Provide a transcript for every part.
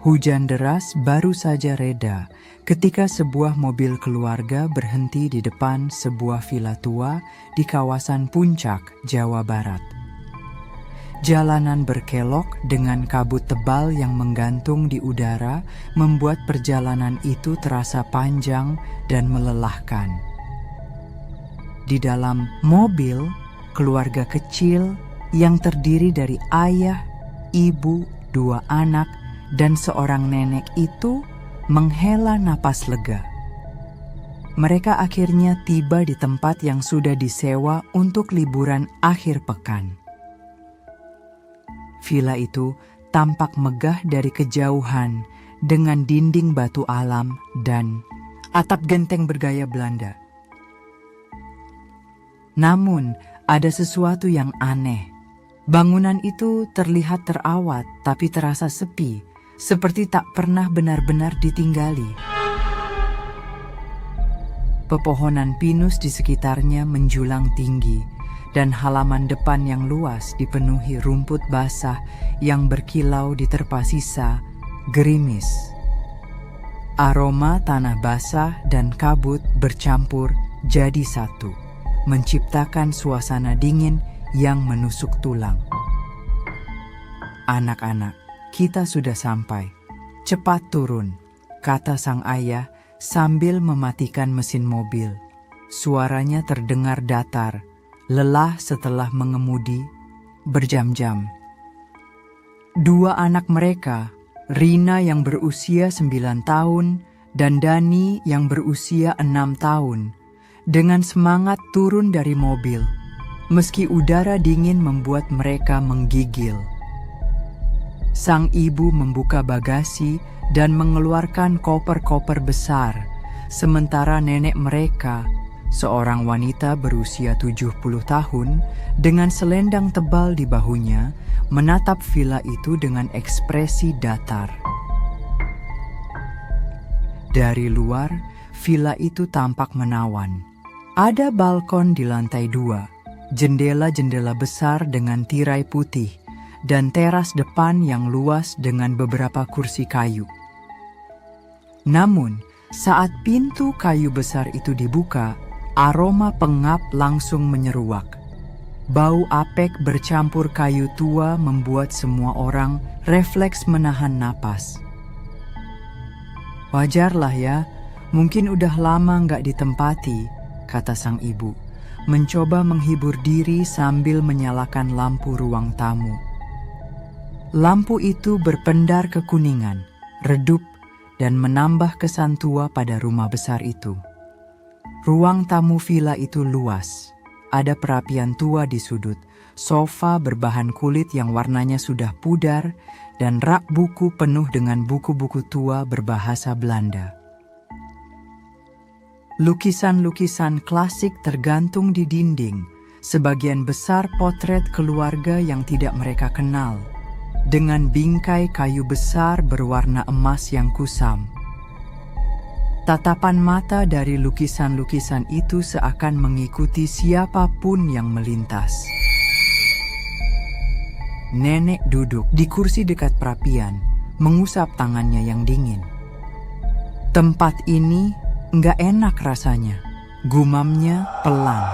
Hujan deras baru saja reda ketika sebuah mobil keluarga berhenti di depan sebuah villa tua di kawasan Puncak, Jawa Barat. Jalanan berkelok dengan kabut tebal yang menggantung di udara membuat perjalanan itu terasa panjang dan melelahkan. Di dalam mobil, keluarga kecil yang terdiri dari ayah, ibu, 2 anak, dan seorang nenek itu menghela napas lega. Mereka akhirnya tiba di tempat yang sudah disewa untuk liburan akhir pekan. Villa itu tampak megah dari kejauhan dengan dinding batu alam dan atap genteng bergaya Belanda. Namun, ada sesuatu yang aneh. Bangunan itu terlihat terawat tapi terasa sepi, seperti tak pernah benar-benar ditinggali. Pepohonan pinus di sekitarnya menjulang tinggi, dan halaman depan yang luas dipenuhi rumput basah yang berkilau diterpa sisa gerimis. Aroma tanah basah dan kabut bercampur jadi satu, menciptakan suasana dingin yang menusuk tulang. "Anak-anak, kita sudah sampai. Cepat turun," kata sang ayah sambil mematikan mesin mobil. Suaranya terdengar datar, lelah setelah mengemudi berjam-jam. 2 anak mereka, Rina yang berusia 9 tahun dan Dani yang berusia 6 tahun, dengan semangat turun dari mobil, meski udara dingin membuat mereka menggigil. Sang ibu membuka bagasi dan mengeluarkan koper-koper besar, sementara nenek mereka, seorang wanita berusia 70 tahun, dengan selendang tebal di bahunya, menatap villa itu dengan ekspresi datar. Dari luar, villa itu tampak menawan. Ada balkon di lantai 2, jendela-jendela besar dengan tirai putih, dan teras depan yang luas dengan beberapa kursi kayu. Namun, saat pintu kayu besar itu dibuka, aroma pengap langsung menyeruak. Bau apek bercampur kayu tua membuat semua orang refleks menahan napas. "Wajarlah ya, mungkin udah lama nggak ditempati," kata sang ibu, mencoba menghibur diri sambil menyalakan lampu ruang tamu. Lampu itu berpendar kekuningan, redup, dan menambah kesan tua pada rumah besar itu. Ruang tamu villa itu luas. Ada perapian tua di sudut, sofa berbahan kulit yang warnanya sudah pudar, dan rak buku penuh dengan buku-buku tua berbahasa Belanda. Lukisan-lukisan klasik tergantung di dinding, sebagian besar potret keluarga yang tidak mereka kenal, dengan bingkai kayu besar berwarna emas yang kusam. Tatapan mata dari lukisan-lukisan itu seakan mengikuti siapapun yang melintas. Nenek duduk di kursi dekat perapian, mengusap tangannya yang dingin. "Tempat ini nggak enak rasanya," gumamnya pelan.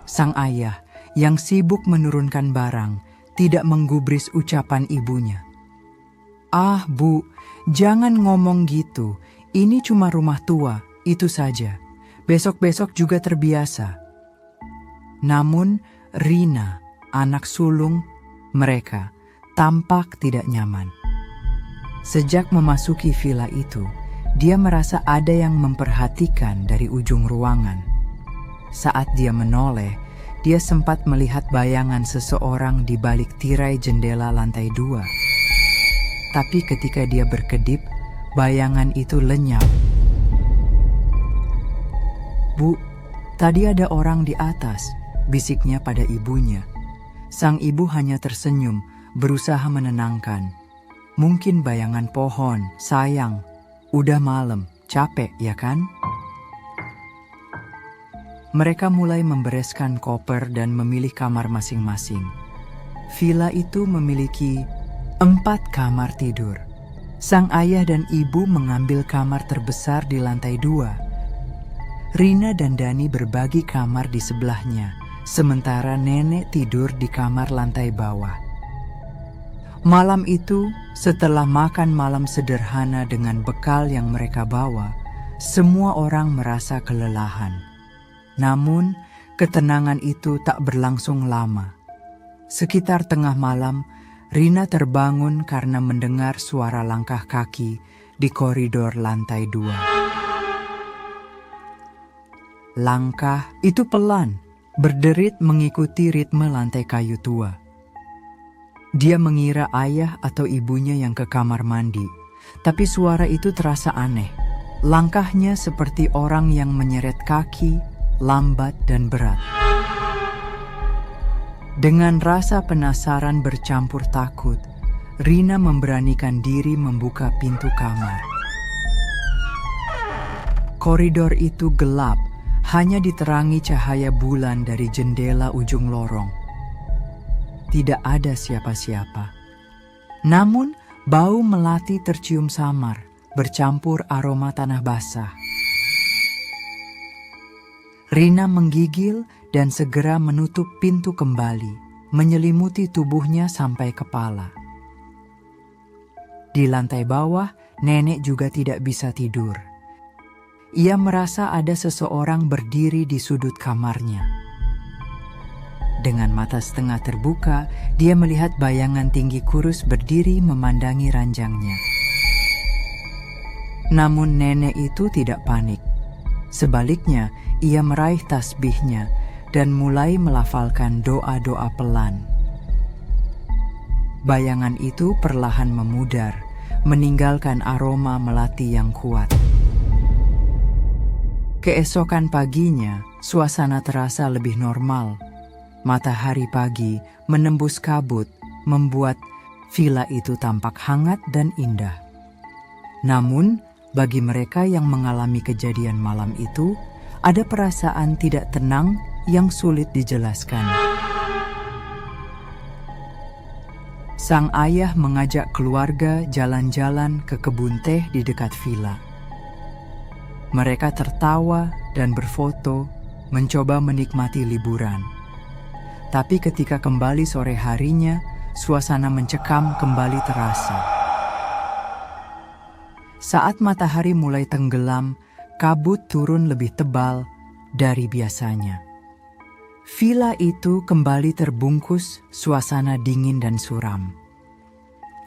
Sang ayah yang sibuk menurunkan barang tidak menggubris ucapan ibunya. "Ah, Bu, jangan ngomong gitu. Ini cuma rumah tua, itu saja. Besok-besok juga terbiasa." Namun, Rina, anak sulung mereka, tampak tidak nyaman. Sejak memasuki villa itu, dia merasa ada yang memperhatikan dari ujung ruangan. Saat dia menoleh, dia sempat melihat bayangan seseorang di balik tirai jendela lantai 2. Tapi ketika dia berkedip, bayangan itu lenyap. "Bu, tadi ada orang di atas," bisiknya pada ibunya. Sang ibu hanya tersenyum, berusaha menenangkan. "Mungkin bayangan pohon, sayang. Udah malam, capek ya kan?" Mereka mulai membereskan koper dan memilih kamar masing-masing. Villa itu memiliki 4 kamar tidur. Sang ayah dan ibu mengambil kamar terbesar di lantai 2. Rina dan Dani berbagi kamar di sebelahnya, sementara nenek tidur di kamar lantai bawah. Malam itu, setelah makan malam sederhana dengan bekal yang mereka bawa, semua orang merasa kelelahan. Namun, ketenangan itu tak berlangsung lama. Sekitar tengah malam, Rina terbangun karena mendengar suara langkah kaki di koridor lantai 2. Langkah itu pelan, berderit mengikuti ritme lantai kayu tua. Dia mengira ayah atau ibunya yang ke kamar mandi, tapi suara itu terasa aneh. Langkahnya seperti orang yang menyeret kaki, lambat dan berat. Dengan rasa penasaran bercampur takut, Rina memberanikan diri membuka pintu kamar. Koridor itu gelap, hanya diterangi cahaya bulan dari jendela ujung lorong. Tidak ada siapa-siapa. Namun, bau melati tercium samar, bercampur aroma tanah basah. Rina menggigil dan segera menutup pintu kembali, menyelimuti tubuhnya sampai kepala. Di lantai bawah, nenek juga tidak bisa tidur. Ia merasa ada seseorang berdiri di sudut kamarnya. Dengan mata setengah terbuka, dia melihat bayangan tinggi kurus berdiri memandangi ranjangnya. Namun nenek itu tidak panik. Sebaliknya, ia meraih tasbihnya dan mulai melafalkan doa-doa pelan. Bayangan itu perlahan memudar, meninggalkan aroma melati yang kuat. Keesokan paginya, suasana terasa lebih normal. Matahari pagi menembus kabut, membuat villa itu tampak hangat dan indah. Namun, bagi mereka yang mengalami kejadian malam itu, ada perasaan tidak tenang yang sulit dijelaskan. Sang ayah mengajak keluarga jalan-jalan ke kebun teh di dekat villa. Mereka tertawa dan berfoto, mencoba menikmati liburan. Tapi ketika kembali sore harinya, suasana mencekam kembali terasa. Saat matahari mulai tenggelam, kabut turun lebih tebal dari biasanya. Villa itu kembali terbungkus suasana dingin dan suram.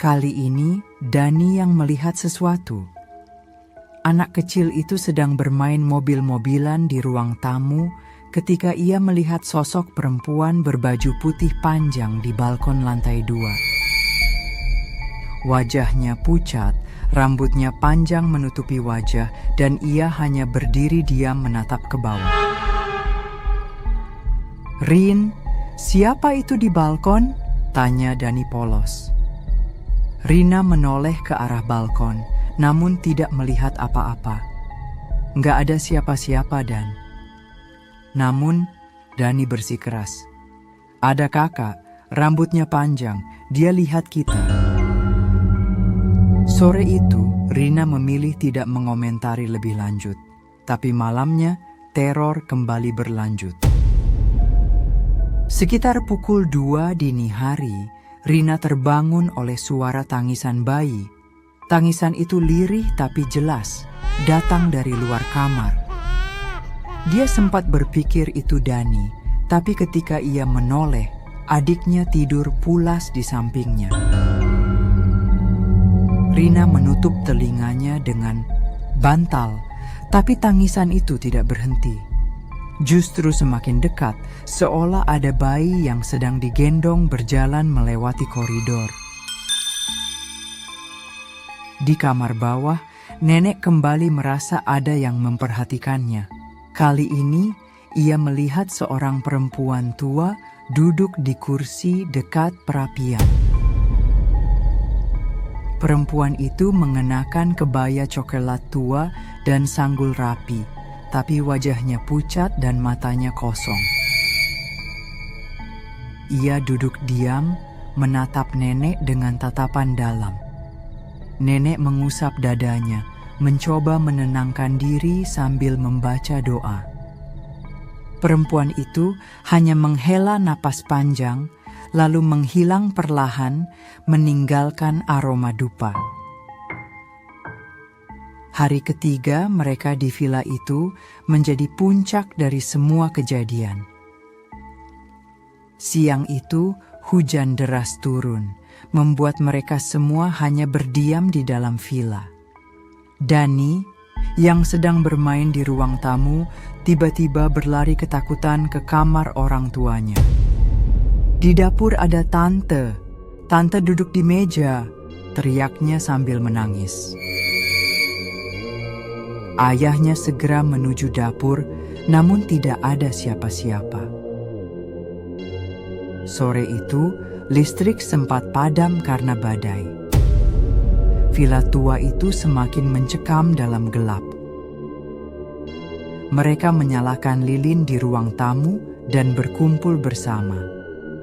Kali ini, Dani yang melihat sesuatu. Anak kecil itu sedang bermain mobil-mobilan di ruang tamu ketika ia melihat sosok perempuan berbaju putih panjang di balkon lantai 2. Wajahnya pucat, rambutnya panjang menutupi wajah, dan ia hanya berdiri diam menatap ke bawah. "Rin, siapa itu di balkon?" tanya Dani polos. Rina menoleh ke arah balkon, namun tidak melihat apa-apa. "Nggak ada siapa-siapa, Dan." Namun, Dani bersikeras. "Ada kakak, rambutnya panjang, dia lihat kita." Sore itu, Rina memilih tidak mengomentari lebih lanjut. Tapi malamnya, teror kembali berlanjut. Sekitar pukul 2 dini hari, Rina terbangun oleh suara tangisan bayi. Tangisan itu lirih tapi jelas, datang dari luar kamar. Dia sempat berpikir itu Dani, tapi ketika ia menoleh, adiknya tidur pulas di sampingnya. Rina menutup telinganya dengan bantal, tapi tangisan itu tidak berhenti. Justru semakin dekat, seolah ada bayi yang sedang digendong berjalan melewati koridor. Di kamar bawah, nenek kembali merasa ada yang memperhatikannya. Kali ini, ia melihat seorang perempuan tua duduk di kursi dekat perapian. Perempuan itu mengenakan kebaya coklat tua dan sanggul rapi, tapi wajahnya pucat dan matanya kosong. Ia duduk diam, menatap nenek dengan tatapan dalam. Nenek mengusap dadanya, mencoba menenangkan diri sambil membaca doa. Perempuan itu hanya menghela napas panjang, lalu menghilang perlahan, meninggalkan aroma dupa. Hari ketiga mereka di villa itu menjadi puncak dari semua kejadian. Siang itu hujan deras turun, membuat mereka semua hanya berdiam di dalam villa. Dani, yang sedang bermain di ruang tamu, tiba-tiba berlari ketakutan ke kamar orang tuanya. Di dapur ada tante. Tante duduk di meja, teriaknya sambil menangis. Ayahnya segera menuju dapur, namun tidak ada siapa-siapa. Sore itu, listrik sempat padam karena badai. Villa tua itu semakin mencekam dalam gelap. Mereka menyalakan lilin di ruang tamu dan berkumpul bersama.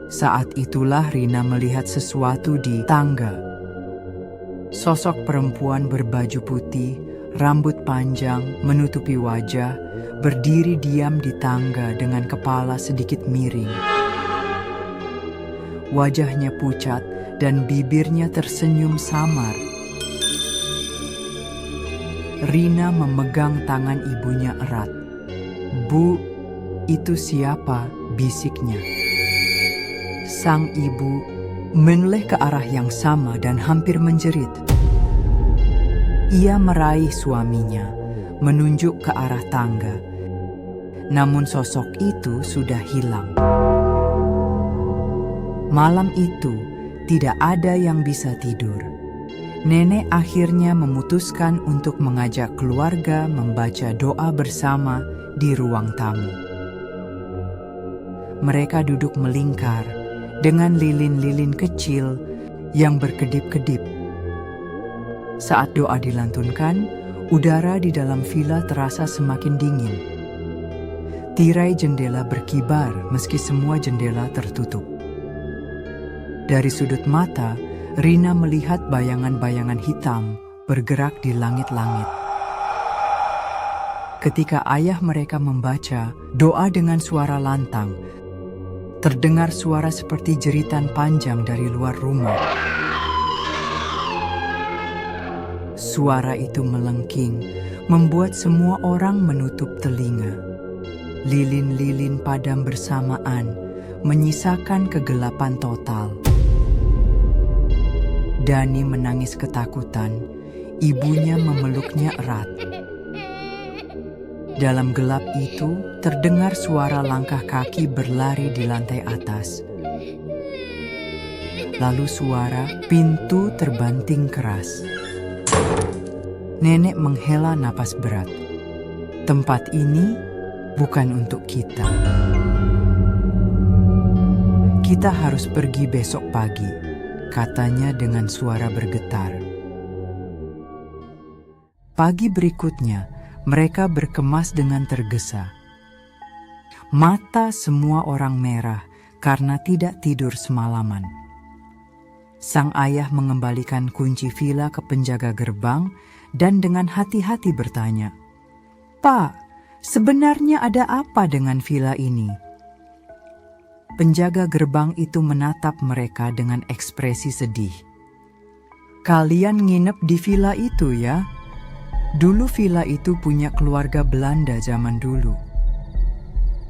Saat itulah Rina melihat sesuatu di tangga. Sosok perempuan berbaju putih, rambut panjang menutupi wajah, berdiri diam di tangga dengan kepala sedikit miring. Wajahnya pucat dan bibirnya tersenyum samar. Rina memegang tangan ibunya erat. "Bu, itu siapa?" bisiknya. Sang ibu menoleh ke arah yang sama dan hampir menjerit. Ia meraih suaminya, menunjuk ke arah tangga. Namun sosok itu sudah hilang. Malam itu, tidak ada yang bisa tidur. Nenek akhirnya memutuskan untuk mengajak keluarga membaca doa bersama di ruang tamu. Mereka duduk melingkar dengan lilin-lilin kecil yang berkedip-kedip. Saat doa dilantunkan, udara di dalam villa terasa semakin dingin. Tirai jendela berkibar meski semua jendela tertutup. Dari sudut mata, Rina melihat bayangan-bayangan hitam bergerak di langit-langit. Ketika ayah mereka membaca doa dengan suara lantang, terdengar suara seperti jeritan panjang dari luar rumah. Suara itu melengking, membuat semua orang menutup telinga. Lilin-lilin padam bersamaan, menyisakan kegelapan total. Dani menangis ketakutan, ibunya memeluknya erat. Dalam gelap itu, terdengar suara langkah kaki berlari di lantai atas. Lalu suara pintu terbanting keras. Nenek menghela napas berat. Tempat ini bukan untuk kita. Kita harus pergi besok pagi, katanya dengan suara bergetar. Pagi berikutnya, mereka berkemas dengan tergesa. Mata semua orang merah karena tidak tidur semalaman. Sang ayah mengembalikan kunci villa ke penjaga gerbang dan dengan hati-hati bertanya, "Pak, sebenarnya ada apa dengan villa ini?" Penjaga gerbang itu menatap mereka dengan ekspresi sedih. "Kalian nginep di villa itu ya? Dulu villa itu punya keluarga Belanda zaman dulu.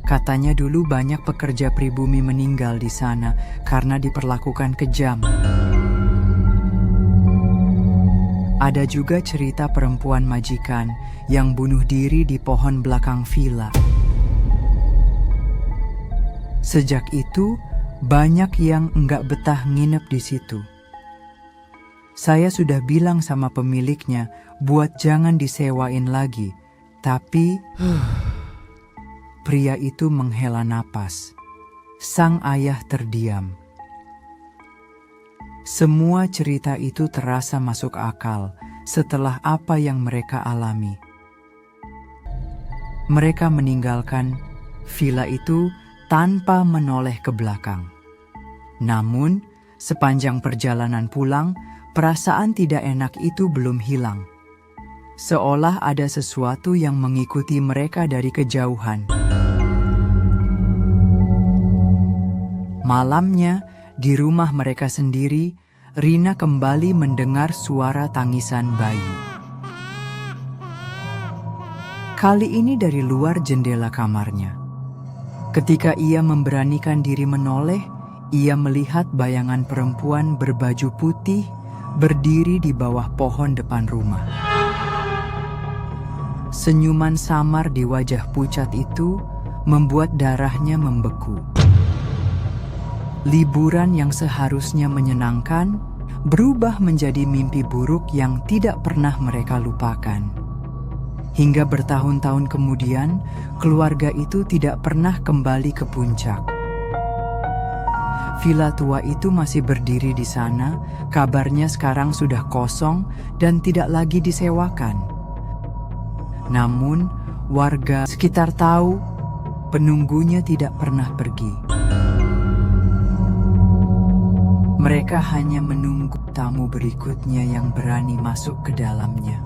Katanya dulu banyak pekerja pribumi meninggal di sana karena diperlakukan kejam. Ada juga cerita perempuan majikan yang bunuh diri di pohon belakang villa. Sejak itu, banyak yang enggak betah nginep di situ. Saya sudah bilang sama pemiliknya buat jangan disewain lagi, tapi..." Pria itu menghela napas. Sang ayah terdiam. Semua cerita itu terasa masuk akal setelah apa yang mereka alami. Mereka meninggalkan villa itu tanpa menoleh ke belakang. Namun, Sepanjang perjalanan pulang, perasaan tidak enak itu belum hilang. Seolah ada sesuatu yang mengikuti mereka dari kejauhan. Malamnya, di rumah mereka sendiri, Rina kembali mendengar suara tangisan bayi. Kali ini dari luar jendela kamarnya. Ketika ia memberanikan diri menoleh, ia melihat bayangan perempuan berbaju putih berdiri di bawah pohon depan rumah. Senyuman samar di wajah pucat itu membuat darahnya membeku. Liburan yang seharusnya menyenangkan berubah menjadi mimpi buruk yang tidak pernah mereka lupakan. Hingga bertahun-tahun kemudian, keluarga itu tidak pernah kembali ke puncak. Villa tua itu masih berdiri di sana, kabarnya sekarang sudah kosong dan tidak lagi disewakan. Namun, warga sekitar tahu penunggunya tidak pernah pergi. Mereka hanya menunggu tamu berikutnya yang berani masuk ke dalamnya.